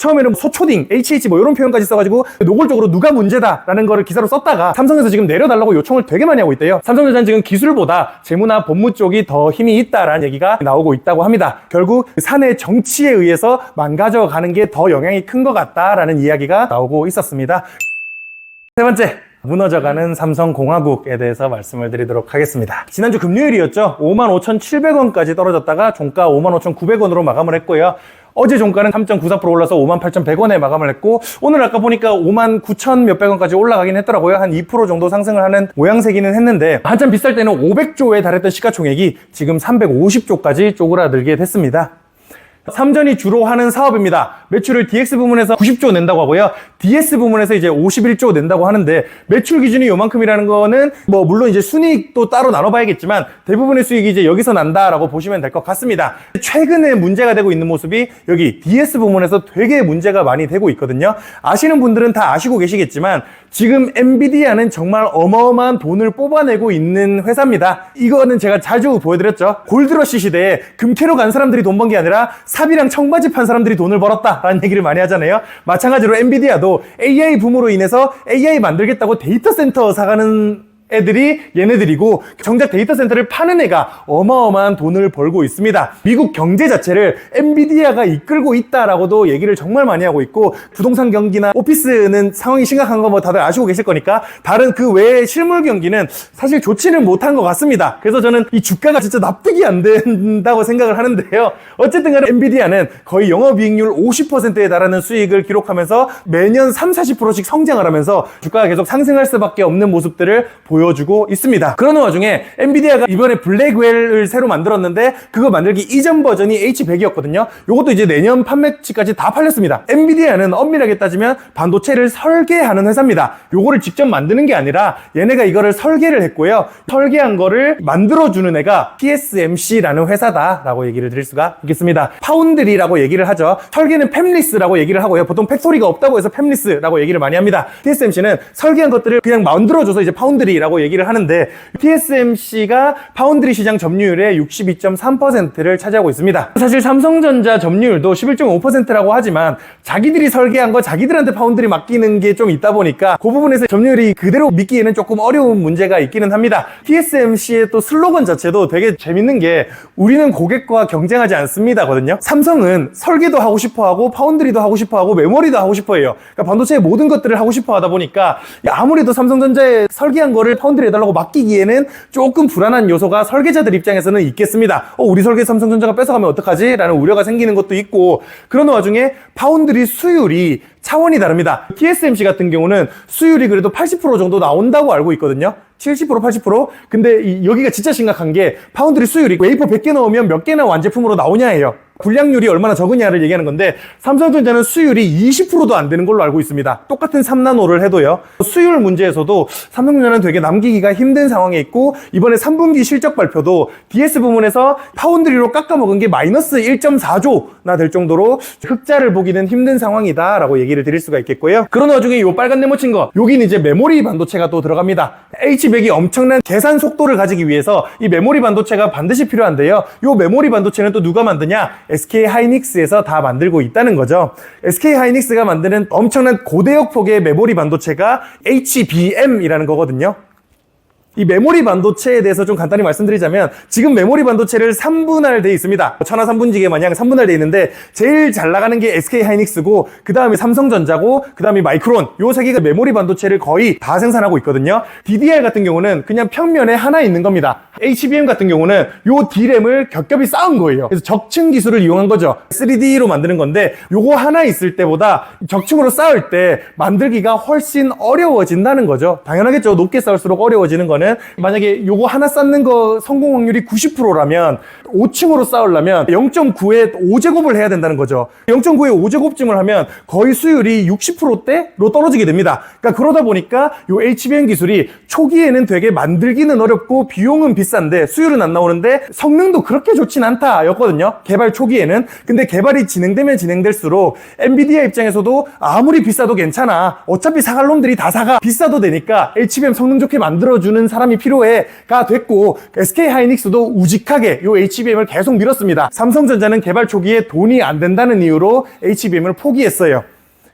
처음에는 소초딩, HH 뭐 이런 표현까지 써가지고 노골적으로 누가 문제다라는 거를 기사로 썼다가 삼성에서 지금 내려달라고 요청을 되게 많이 하고 있대요. 삼성전자는 지금 기술보다 재무나 법무 쪽이 더 힘이 있다라는 얘기가 나오고 있다고 합니다. 결국 사내 정치에 의해서 망가져가는 게 더 영향이 큰 것 같다라는 이야기가 나오고 있었습니다. 세 번째, 무너져가는 삼성공화국에 대해서 말씀을 드리도록 하겠습니다. 지난주 금요일이었죠. 55,700원까지 떨어졌다가 종가 55,900원으로 마감을 했고요. 어제 종가는 3.94% 올라서 58,100원에 마감을 했고, 오늘 아까 보니까 59,000 몇백 원까지 올라가긴 했더라고요. 한 2% 정도 상승을 하는 모양새기는 했는데, 한참 비쌀 때는 500조에 달했던 시가총액이 지금 350조까지 쪼그라들게 됐습니다. 삼전이 주로 하는 사업입니다. 매출을 DX 부문에서 90조 낸다고 하고요. DS 부문에서 이제 51조 낸다고 하는데, 매출 기준이 요만큼이라는 거는 뭐 물론 이제 순이익도 따로 나눠봐야겠지만 대부분의 수익이 이제 여기서 난다라고 보시면 될 것 같습니다. 최근에 문제가 되고 있는 모습이 여기 DS 부문에서 되게 문제가 많이 되고 있거든요. 아시는 분들은 다 아시고 계시겠지만 지금 엔비디아는 정말 어마어마한 돈을 뽑아내고 있는 회사입니다. 이거는 제가 자주 보여드렸죠. 골드러시 시대에 금캐로 간 사람들이 돈 번 게 아니라 삽이랑 청바지 판 사람들이 돈을 벌었다라는 얘기를 많이 하잖아요. 마찬가지로 엔비디아도 AI 붐으로 인해서 AI 만들겠다고 데이터 센터 사가는 애들이 얘네들이고, 정작 데이터 센터를 파는 애가 어마어마한 돈을 벌고 있습니다. 미국 경제 자체를 엔비디아가 이끌고 있다라고도 얘기를 정말 많이 하고 있고, 부동산 경기나 오피스는 상황이 심각한 거 뭐 다들 아시고 계실 거니까 다른 그 외의 실물 경기는 사실 좋지는 못한 것 같습니다. 그래서 저는 이 주가가 진짜 납득이 안 된다고 생각을 하는데요. 어쨌든 간에 엔비디아는 거의 영업이익률 50%에 달하는 수익을 기록하면서 매년 30-40%씩 성장을 하면서 주가가 계속 상승할 수밖에 없는 모습들을 보여주고 있습니다. 그러는 와중에 엔비디아가 이번에 블랙웰을 새로 만들었는데, 그거 만들기 이전 버전이 H100이었거든요. 이것도 이제 내년 판매치까지 다 팔렸습니다. 엔비디아는 엄밀하게 따지면 반도체를 설계하는 회사입니다. 요거를 직접 만드는 게 아니라 얘네가 이거를 설계를 했고요. 설계한 거를 만들어주는 애가 TSMC라는 회사다라고 얘기를 드릴 수가 있겠습니다. 파운드리라고 얘기를 하죠. 설계는 팹리스라고 얘기를 하고요. 보통 팩토리가 없다고 해서 팹리스라고 얘기를 많이 합니다. TSMC는 설계한 것들을 그냥 만들어줘서 이제 파운드리라고 얘기를 하는데, TSMC가 파운드리 시장 점유율의 62.3%를 차지하고 있습니다. 사실 삼성전자 점유율도 11.5%라고 하지만 자기들이 설계한 거 자기들한테 파운드리 맡기는 게 좀 있다 보니까 그 부분에서 점유율이 그대로 믿기에는 조금 어려운 문제가 있기는 합니다. TSMC의 또 슬로건 자체도 되게 재밌는 게 우리는 고객과 경쟁하지 않습니다 거든요. 삼성은 설계도 하고 싶어하고 파운드리도 하고 싶어하고 메모리도 하고 싶어해요. 그러니까 반도체의 모든 것들을 하고 싶어 하다 보니까 아무래도 삼성전자에 설계한 거를 파운드리 해달라고 맡기기에는 조금 불안한 요소가 설계자들 입장에서는 있겠습니다. 우리 설계 삼성전자가 뺏어가면 어떡하지? 라는 우려가 생기는 것도 있고, 그런 와중에 파운드리 수율이 차원이 다릅니다. TSMC 같은 경우는 수율이 그래도 80% 정도 나온다고 알고 있거든요. 70%, 80%? 근데 여기가 진짜 심각한 게 파운드리 수율이 웨이퍼 100개 넣으면 몇 개나 완제품으로 나오냐예요. 불량률이 얼마나 적으냐를 얘기하는 건데, 삼성전자는 수율이 20%도 안 되는 걸로 알고 있습니다. 똑같은 3나노를 해도요. 수율 문제에서도 삼성전자는 되게 남기기가 힘든 상황에 있고, 이번에 3분기 실적 발표도 DS 부문에서 파운드리로 깎아먹은 게 마이너스 1.4조나 될 정도로 흑자를 보기는 힘든 상황이다 라고 얘기를 드릴 수가 있겠고요. 그런 와중에 요 빨간 네모 친 거, 여기는 이제 메모리 반도체가 또 들어갑니다. H100이 엄청난 계산 속도를 가지기 위해서 이 메모리 반도체가 반드시 필요한데요. 요 메모리 반도체는 또 누가 만드냐? SK 하이닉스에서 다 만들고 있다는 거죠. SK 하이닉스가 만드는 엄청난 고대역 폭의 메모리 반도체가 HBM이라는 거거든요. 이 메모리 반도체에 대해서 좀 간단히 말씀드리자면, 지금 메모리 반도체를 3분할되어 있습니다. 천하 3분지계 마냥 3분할되어 있는데, 제일 잘 나가는 게 SK 하이닉스고, 그 다음에 삼성전자고, 그 다음에 마이크론, 요 세 개가 메모리 반도체를 거의 다 생산하고 있거든요. DDR 같은 경우는 그냥 평면에 하나 있는 겁니다. HBM 같은 경우는 요 D램을 겹겹이 쌓은 거예요. 그래서 적층 기술을 이용한 거죠. 3D로 만드는 건데, 요거 하나 있을 때보다 적층으로 쌓을 때 만들기가 훨씬 어려워진다는 거죠. 당연하겠죠. 높게 쌓을수록 어려워지는 거는. 만약에 요거 하나 쌓는 거 성공 확률이 90%라면 5층으로 쌓으려면 0.9에 5제곱을 해야 된다는 거죠. 0.9에 5제곱쯤을 하면 거의 수율이 60%대로 떨어지게 됩니다. 그러니까 그러다 보니까 요 HBM 기술이 초기에는 되게 만들기는 어렵고 비용은 비싼데 수율은 안 나오는데 성능도 그렇게 좋진 않다 였거든요. 개발 초기에는. 근데 개발이 진행되면 진행될수록 엔비디아 입장에서도 아무리 비싸도 괜찮아. 어차피 사갈 놈들이 다 사가. 비싸도 되니까 HBM 성능 좋게 만들어주는 사람이 필요해가 됐고, SK하이닉스도 우직하게 요 HBM을 계속 밀었습니다. 삼성전자는 개발 초기에 돈이 안 된다는 이유로 HBM을 포기했어요.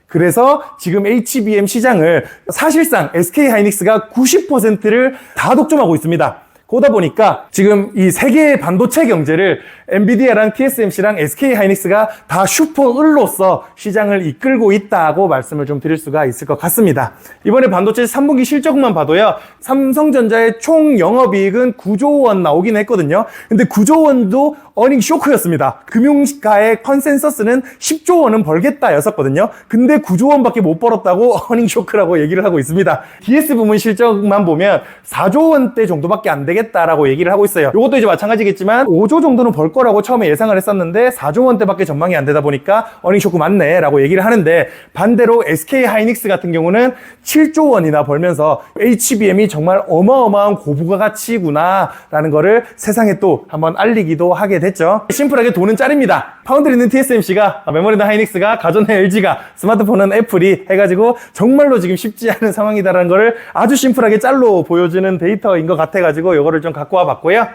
그래서 지금 HBM 시장을 사실상 SK하이닉스가 90%를 다 독점하고 있습니다. 그러다 보니까 지금 이 세계의 반도체 경제를 엔비디아랑 TSMC랑 SK하이닉스가 다 슈퍼을로서 시장을 이끌고 있다고 말씀을 좀 드릴 수가 있을 것 같습니다. 이번에 반도체 3분기 실적만 봐도요, 삼성전자의 총 영업이익은 9조 원 나오긴 했거든요. 근데 9조 원도 어닝 쇼크였습니다. 금융가의 컨센서스는 10조 원은 벌겠다였었거든요. 근데 9조 원밖에 못 벌었다고 어닝 쇼크라고 얘기를 하고 있습니다. DS 부문 실적만 보면 4조 원대 정도밖에 안 되겠다라고 얘기를 하고 있어요. 이것도 이제 마찬가지겠지만 5조 정도는 벌 거라고 처음에 예상을 했었는데 4조 원대밖에 전망이 안 되다 보니까 어닝 쇼크 맞네 라고 얘기를 하는데, 반대로 SK하이닉스 같은 경우는 7조 원이나 벌면서 HBM이 정말 어마어마한 고부가가치구나 라는 거를 세상에 또 한번 알리기도 하게 됐죠. 심플하게 돈은 짤입니다. 파운드리는 TSMC가, 메모리는 하이닉스가, 가전은 LG가, 스마트폰은 애플이 해가지고 정말로 지금 쉽지 않은 상황이다라는 거를 아주 심플하게 짤로 보여주는 데이터인 것 같아가지고 이거를 좀 갖고 와봤고요.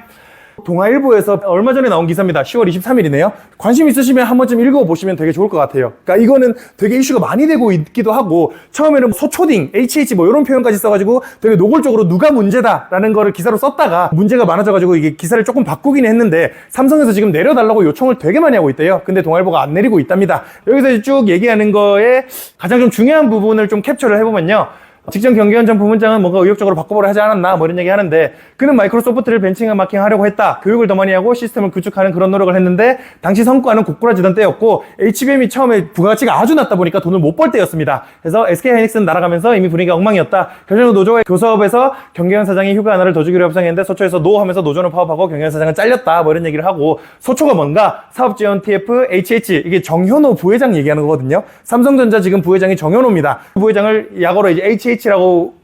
동아일보에서 얼마 전에 나온 기사입니다. 10월 23일이네요. 관심 있으시면 한 번쯤 읽어보시면 되게 좋을 것 같아요. 그러니까 이거는 되게 이슈가 많이 되고 있기도 하고, 처음에는 소초딩, HH 이런 표현까지 써가지고 되게 노골적으로 누가 문제다라는 거를 기사로 썼다가 문제가 많아져가지고 이게 기사를 조금 바꾸긴 했는데, 삼성에서 지금 내려달라고 요청을 되게 많이 하고 있대요. 근데 동아일보가 안 내리고 있답니다. 여기서 쭉 얘기하는 거에 가장 좀 중요한 부분을 좀 캡처를 해보면요, 직전 경기원장 부문장은 뭔가 의욕적으로 바꿔보려 하지 않았나 뭐 이런 얘기 하는데, 그는 마이크로소프트를 벤치마킹 하려고 했다. 교육을 더 많이 하고 시스템을 구축하는 그런 노력을 했는데 당시 성과는 고꾸라지던 때였고, HBM이 처음에 부가가치가 아주 낮다 보니까 돈을 못 벌 때였습니다. 그래서 SK하이닉스는 날아가면서 이미 분위기가 엉망이었다. 결정적 노조의 교섭에서 경계현 사장이 휴가 하나를 더 주기로 협상했는데 소초에서 노 하면서 노조는 파업하고 경계현 사장은 잘렸다 뭐 이런 얘기를 하고, 소초가 뭔가 사업지원 TF HH, 이게 정현호 부회장 얘기하는 거거든요. 삼성전자 지금 부회장이 정현호입니다. 부회장을 약어로 이제 HH라고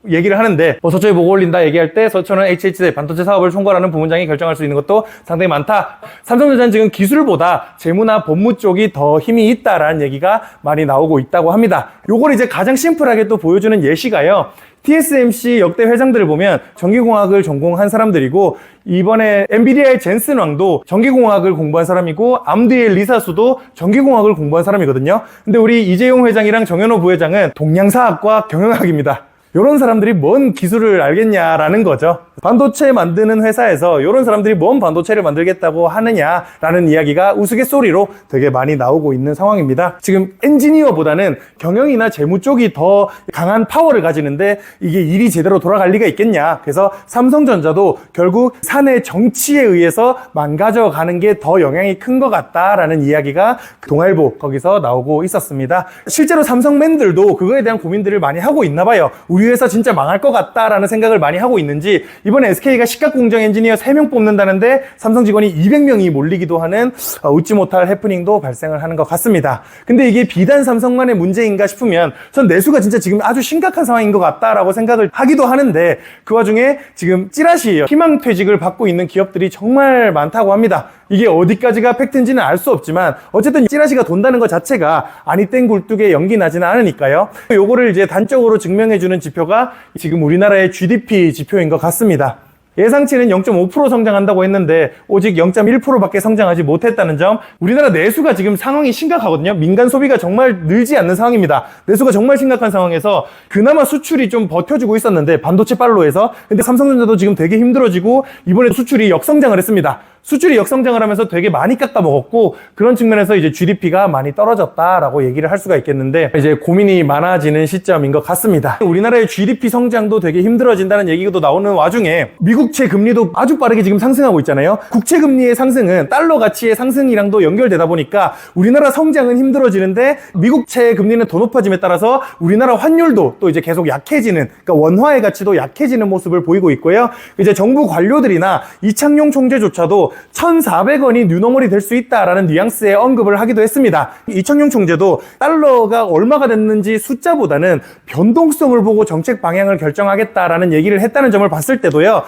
얘기를 하는데, 소초에 보고 올린다 얘기할 때 소초는 HH 반도체 사업을 총괄하는 부문장이 결정할 수 있는 것도 상당히 많다. 삼성전자는 지금 기술보다 재무나 법무 쪽이 더 힘이 있다라는 얘기가 많이 나오고 있다고 합니다. 요걸 이제 가장 심플하게 또 보여주는 예시가요, TSMC 역대 회장들을 보면 전기공학을 전공한 사람들이고, 이번에 엔비디아의 젠슨 왕도 전기공학을 공부한 사람이고, 암드의 리사수도 전기공학을 공부한 사람이거든요. 근데 우리 이재용 회장이랑 정현호 부회장은 동양사학과 경영학입니다. 이런 사람들이 뭔 기술을 알겠냐라는 거죠. 반도체 만드는 회사에서 이런 사람들이 뭔 반도체를 만들겠다고 하느냐라는 이야기가 우스갯소리로 되게 많이 나오고 있는 상황입니다. 지금 엔지니어보다는 경영이나 재무 쪽이 더 강한 파워를 가지는데 이게 일이 제대로 돌아갈 리가 있겠냐. 그래서 삼성전자도 결국 사내 정치에 의해서 망가져가는 게 더 영향이 큰 것 같다라는 이야기가 동아일보 거기서 나오고 있었습니다. 실제로 삼성맨들도 그거에 대한 고민들을 많이 하고 있나 봐요. 우리 회사 진짜 망할 것 같다라는 생각을 많이 하고 있는지, 이번에 SK가 식각공정 엔지니어 3명 뽑는다는데 삼성 직원이 200명이 몰리기도 하는 웃지 못할 해프닝도 발생을 하는 것 같습니다. 근데 이게 비단 삼성만의 문제인가 싶으면 전 내수가 진짜 지금 아주 심각한 상황인 것 같다라고 생각을 하기도 하는데, 그 와중에 지금 찌라시 희망퇴직을 받고 있는 기업들이 정말 많다고 합니다. 이게 어디까지가 팩트인지는 알 수 없지만 어쨌든 찌라시가 돈다는 것 자체가 아니 땡 굴뚝에 연기 나지는 않으니까요. 요거를 이제 단적으로 증명해주는 지표가 지금 우리나라의 GDP 지표인 것 같습니다. 예상치는 0.5% 성장한다고 했는데 오직 0.1%밖에 성장하지 못했다는 점, 우리나라 내수가 지금 상황이 심각하거든요. 민간 소비가 정말 늘지 않는 상황입니다. 내수가 정말 심각한 상황에서 그나마 수출이 좀 버텨주고 있었는데, 반도체 빨로에서. 근데 삼성전자도 지금 되게 힘들어지고 이번에 수출이 역성장을 했습니다. 수출이 역성장을 하면서 되게 많이 깎아먹었고, 그런 측면에서 이제 GDP가 많이 떨어졌다라고 얘기를 할 수가 있겠는데, 이제 고민이 많아지는 시점인 것 같습니다. 우리나라의 GDP 성장도 되게 힘들어진다는 얘기도 나오는 와중에 미국채 금리도 아주 빠르게 지금 상승하고 있잖아요. 국채 금리의 상승은 달러 가치의 상승이랑도 연결되다 보니까 우리나라 성장은 힘들어지는데 미국채 금리는 더 높아짐에 따라서 우리나라 환율도 또 이제 계속 약해지는, 그러니까 원화의 가치도 약해지는 모습을 보이고 있고요. 이제 정부 관료들이나 이창용 총재조차도 1,400원이 뉴노멀이 될 수 있다라는 뉘앙스의 언급을 하기도 했습니다. 이창용 총재도 달러가 얼마가 됐는지 숫자보다는 변동성을 보고 정책 방향을 결정하겠다라는 얘기를 했다는 점을 봤을 때도요,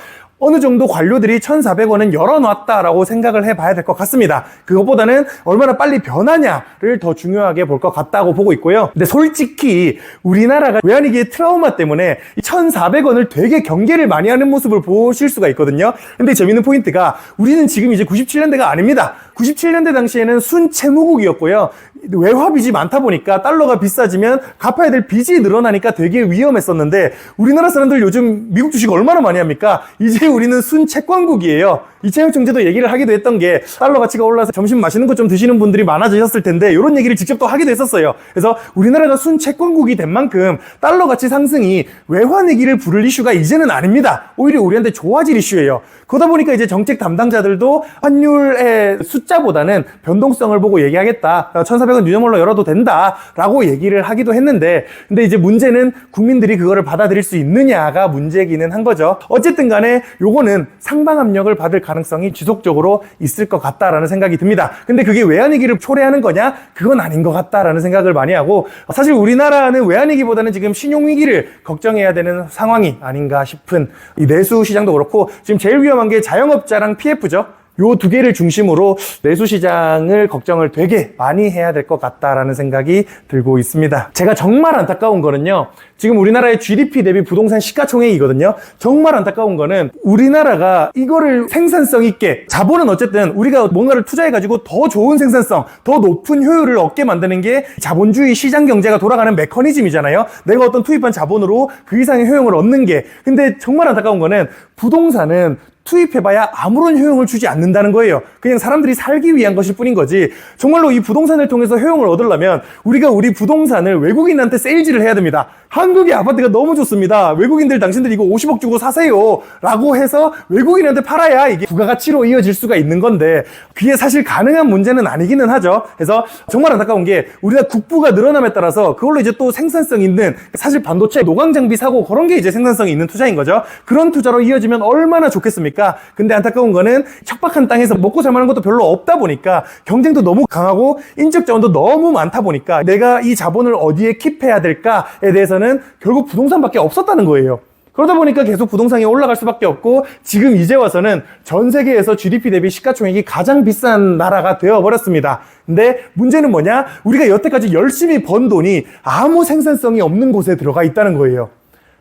어느 정도 관료들이 1,400원은 열어놨다라고 생각을 해봐야 될 것 같습니다. 그것보다는 얼마나 빨리 변하냐를 더 중요하게 볼 것 같다고 보고 있고요. 근데 솔직히 우리나라가 외환위기의 트라우마 때문에 1,400원을 되게 경계를 많이 하는 모습을 보실 수가 있거든요. 근데 재밌는 포인트가 우리는 지금 이제 97년대가 아닙니다. 97년대 당시에는 순채무국이었고요. 외화 빚이 많다 보니까 달러가 비싸지면 갚아야 될 빚이 늘어나니까 되게 위험했었는데 우리나라 사람들 요즘 미국 주식 얼마나 많이 합니까? 이제 우리는 순채권국이에요. 이채영 총재도 얘기를 하기도 했던 게 달러 가치가 올라서 점심 맛있는 거 좀 드시는 분들이 많아지셨을 텐데 이런 얘기를 직접 또 하기도 했었어요. 그래서 우리나라가 순채권국이 된 만큼 달러 가치 상승이 외환위기를 부를 이슈가 이제는 아닙니다. 오히려 우리한테 좋아질 이슈예요. 그러다 보니까 이제 정책 담당자들도 환율의 숫자보다는 변동성을 보고 얘기하겠다. 1,400원 뉴저멀로 열어도 된다라고 얘기를 하기도 했는데 근데 이제 문제는 국민들이 그거를 받아들일 수 있느냐가 문제기는 한 거죠. 어쨌든 간에 요거는 상방 압력을 받을 가능성이 지속적으로 있을 것 같다라는 생각이 듭니다. 근데 그게 외환위기를 초래하는 거냐? 그건 아닌 것 같다라는 생각을 많이 하고 사실 우리나라는 외환위기보다는 지금 신용위기를 걱정해야 되는 상황이 아닌가 싶은 이 내수 시장도 그렇고 지금 제일 위험한 게 자영업자랑 PF죠. 요 두 개를 중심으로 내수시장을 걱정을 되게 많이 해야 될 것 같다라는 생각이 들고 있습니다. 제가 정말 안타까운 거는요. 지금 우리나라의 GDP 대비 부동산 시가총액이거든요. 정말 안타까운 거는 우리나라가 이거를 생산성 있게 자본은 어쨌든 우리가 뭔가를 투자해가지고 더 좋은 생산성, 더 높은 효율을 얻게 만드는 게 자본주의 시장 경제가 돌아가는 메커니즘이잖아요. 내가 어떤 투입한 자본으로 그 이상의 효용을 얻는 게. 근데 정말 안타까운 거는 부동산은 투입해봐야 아무런 효용을 주지 않는다는 거예요. 그냥 사람들이 살기 위한 것일 뿐인 거지. 정말로 이 부동산을 통해서 효용을 얻으려면 우리가 우리 부동산을 외국인한테 세일즈를 해야 됩니다. 한국의 아파트가 너무 좋습니다. 외국인들 당신들 이거 50억 주고 사세요 라고 해서 외국인한테 팔아야 이게 부가가치로 이어질 수가 있는 건데 그게 사실 가능한 문제는 아니기는 하죠. 그래서 정말 안타까운 게 우리가 국부가 늘어남에 따라서 그걸로 이제 또 생산성 있는 사실 반도체 노광장비 사고 그런 게 이제 생산성이 있는 투자인 거죠. 그런 투자로 이어지면 얼마나 좋겠습니까? 근데 안타까운 거는 척박한 땅에서 먹고 살만한 것도 별로 없다 보니까 경쟁도 너무 강하고 인적 자원도 너무 많다 보니까 내가 이 자본을 어디에 킵해야 될까에 대해서는 결국 부동산밖에 없었다는 거예요. 그러다 보니까 계속 부동산이 올라갈 수밖에 없고 지금 이제 와서는 전 세계에서 GDP 대비 시가총액이 가장 비싼 나라가 되어버렸습니다. 근데 문제는 뭐냐? 우리가 여태까지 열심히 번 돈이 아무 생산성이 없는 곳에 들어가 있다는 거예요.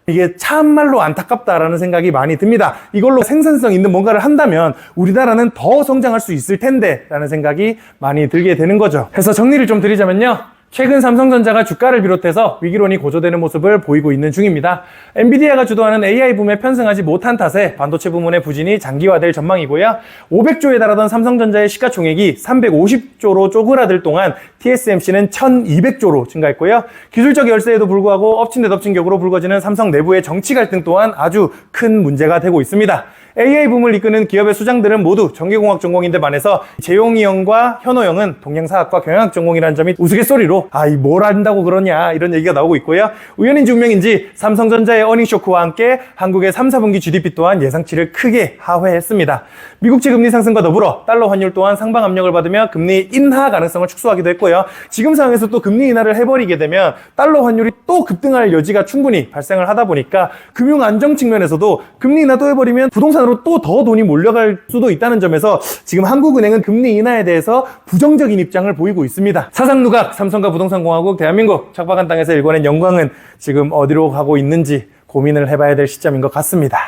이게 참말로 안타깝다라는 생각이 많이 듭니다. 이걸로 생산성 있는 뭔가를 한다면 우리나라는 더 성장할 수 있을 텐데 라는 생각이 많이 들게 되는 거죠. 그래서 정리를 좀 드리자면요. 최근 삼성전자가 주가를 비롯해서 위기론이 고조되는 모습을 보이고 있는 중입니다. 엔비디아가 주도하는 AI 붐에 편승하지 못한 탓에 반도체 부문의 부진이 장기화될 전망이고요. 500조에 달하던 삼성전자의 시가총액이 350조로 쪼그라들 동안 TSMC는 1200조로 증가했고요. 기술적 열세에도 불구하고 엎친 데 덮친 격으로 불거지는 삼성 내부의 정치 갈등 또한 아주 큰 문제가 되고 있습니다. AI 붐을 이끄는 기업의 수장들은 모두 전기공학 전공인데 반해서 재용이 형과 현호 형은 동양사학과 경영학 전공이라는 점이 우스갯소리로 뭘 한다고 그러냐 이런 얘기가 나오고 있고요. 우연인지 운명인지 삼성전자의 어닝쇼크와 함께 한국의 3, 4분기 GDP 또한 예상치를 크게 하회했습니다. 미국채 금리 상승과 더불어 달러 환율 또한 상방 압력을 받으며 금리 인하 가능성을 축소하기도 했고요. 지금 상황에서 또 금리 인하를 해버리게 되면 달러 환율이 또 급등할 여지가 충분히 발생을 하다 보니까 금융 안정 측면에서도 금리 인하도 해버리면 부동산으로 또 더 돈이 몰려갈 수도 있다는 점에서 지금 한국은행은 금리 인하에 대해서 부정적인 입장을 보이고 있습니다. 사상누각, 삼성과 부동산공화국, 대한민국 척박한 땅에서 일궈낸 영광은 지금 어디로 가고 있는지 고민을 해봐야 될 시점인 것 같습니다.